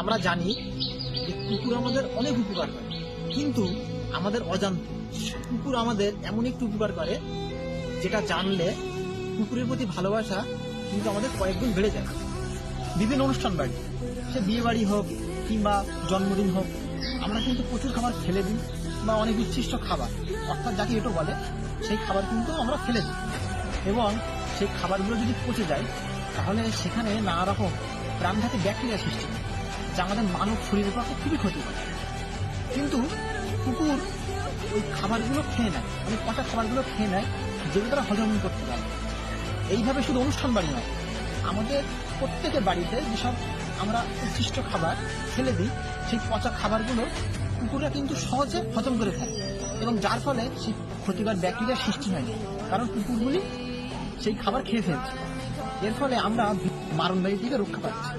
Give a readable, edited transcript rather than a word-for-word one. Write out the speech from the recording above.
আমরা জানি যে কুকুর আমাদের অনেক উপকার করে, কিন্তু আমাদের অজান্তে কুকুর আমাদের এমন একটু উপকার করে যেটা জানলে কুকুরের প্রতি ভালোবাসা কিন্তু আমাদের কয়েকগুণ বেড়ে যায়। বিভিন্ন অনুষ্ঠান বাড়ি, সে বিয়ে বাড়ি হোক কিংবা জন্মদিন হোক, আমরা কিন্তু প্রচুর খাবার ফেলে দিই বা অনেক উচ্ছিষ্ট খাবার, অর্থাৎ যাকে এটো বলে, সেই খাবার কিন্তু আমরা ফেলে দিই এবং সেই খাবারগুলো যদি পচে যায় তাহলে সেখানে নানা রকম প্রাণঘাতী ব্যাকটেরিয়া সৃষ্টি হয়, যা আমাদের মানব শরীরের পক্ষে খুবই ক্ষতি করে। কিন্তু কুকুর ওই খাবারগুলো খেয়ে নেয়, মানে পচা খাবারগুলো খেয়ে নেয়, যেগুলো তারা হজম করতে পারে। এইভাবে শুধু অনুষ্ঠান বাড়ি নয়, আমাদের প্রত্যেকের বাড়িতে যেসব আমরা উচ্ছিষ্ট খাবার ফেলে দিই, সেই পচা খাবারগুলো কুকুররা কিন্তু সহজে হজম করে ফেলে এবং যার ফলে সেই ক্ষতিকর ব্যাকটেরিয়ার সৃষ্টি হয়নি, কারণ কুকুরগুলি সেই খাবার খেয়ে ফেলছে। এর ফলে আমরা মারণব্যাধি থেকে রক্ষা পাচ্ছি।